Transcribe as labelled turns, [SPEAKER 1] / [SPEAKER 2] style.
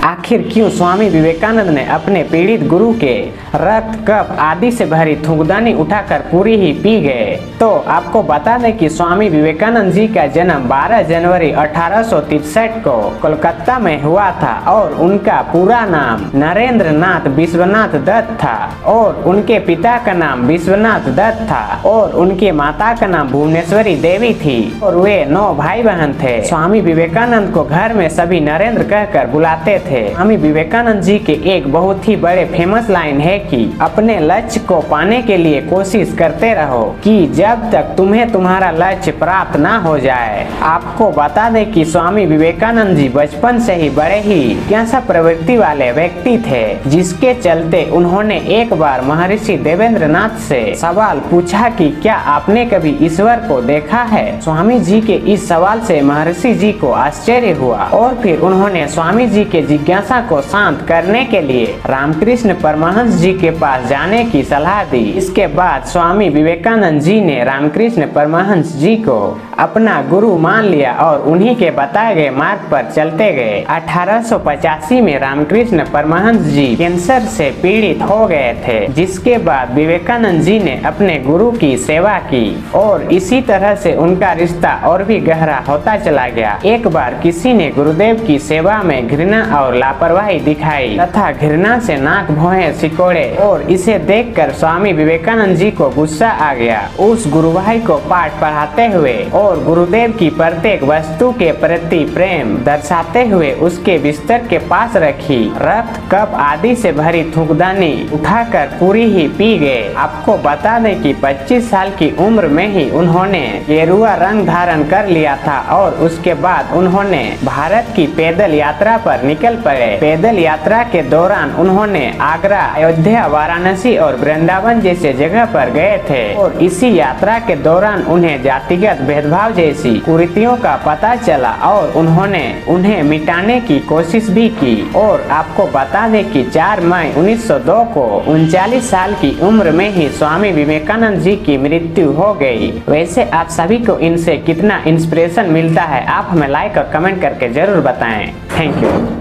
[SPEAKER 1] आखिर क्यों स्वामी विवेकानंद ने अपने पीड़ित गुरु के रक्त, कफ आदि से भरी थूकदानी उठाकर पूरी ही पी गए? तो आपको बता दें कि स्वामी विवेकानंद जी का जन्म 12 जनवरी 1863 को कोलकाता में हुआ था और उनका पूरा नाम नरेंद्र नाथ विश्वनाथ दत्त था और उनके पिता का नाम विश्वनाथ दत्त था और उनकी माता का नाम भुवनेश्वरी देवी थी और वे 9 भाई बहन थे। स्वामी विवेकानंद को घर में सभी नरेंद्र कहकर बुलाते थे। स्वामी विवेकानंद जी के एक बहुत ही बड़े फेमस लाइन है कि अपने लक्ष्य को पाने के लिए कोशिश करते रहो कि जब तक तुम्हें तुम्हारा लक्ष्य प्राप्त ना हो जाए। आपको बता दें कि स्वामी विवेकानंद जी बचपन से ही बड़े ही जिज्ञासा प्रवृत्ति वाले व्यक्ति थे, जिसके चलते उन्होंने एक बार महर्षि देवेंद्र नाथ से सवाल पूछा कि क्या आपने कभी ईश्वर को देखा है। स्वामी जी के इस सवाल से महर्षि जी को आश्चर्य हुआ और फिर उन्होंने स्वामी जी के जिज्ञासा को शांत करने के लिए रामकृष्ण परमहंस जी के पास जाने की सलाह दी। इसके बाद स्वामी विवेकानंद जी ने रामकृष्ण परमहंस जी को अपना गुरु मान लिया और उन्हीं के बताए गए मार्ग पर चलते गए। 1885 में रामकृष्ण परमहंस जी कैंसर से पीड़ित हो गए थे, जिसके बाद विवेकानंद जी ने अपने गुरु की सेवा की और इसी तरह से उनका रिश्ता और भी गहरा होता चला गया। एक बार किसी ने गुरुदेव की सेवा में घृणा और लापरवाही दिखाई तथा घृणा से नाक भौहें सिकोड़े और इसे देखकर स्वामी विवेकानंद जी को गुस्सा आ गया। उस गुरु भाई को पाठ पढ़ाते हुए और गुरुदेव की प्रत्येक वस्तु के प्रति प्रेम दर्शाते हुए उसके बिस्तर के पास रखी रक्त, कफ आदि से भरी थूकदानी उठाकर पूरी ही पी गए। आपको बता दें कि 25 साल की उम्र में ही उन्होंने गेरुआ रंग धारण कर लिया था और उसके बाद उन्होंने भारत की पैदल यात्रा पर निकल पड़े। पैदल यात्रा के दौरान उन्होंने आगरा, अयोध्या, वाराणसी और वृंदावन जैसे जगह पर गए थे और इसी यात्रा के दौरान उन्हें जातिगत भेदभाव जैसी कुरीतियों का पता चला और उन्होंने उन्हें मिटाने की कोशिश भी की। और आपको बता दें कि 4 मई 1902 को 39 साल की उम्र में ही स्वामी विवेकानंद जी की मृत्यु हो गई। वैसे आप सभी को इनसे कितना इंस्पिरेशन मिलता है, आप हमें लाइक और कमेंट करके जरूर बताएं। Thank you.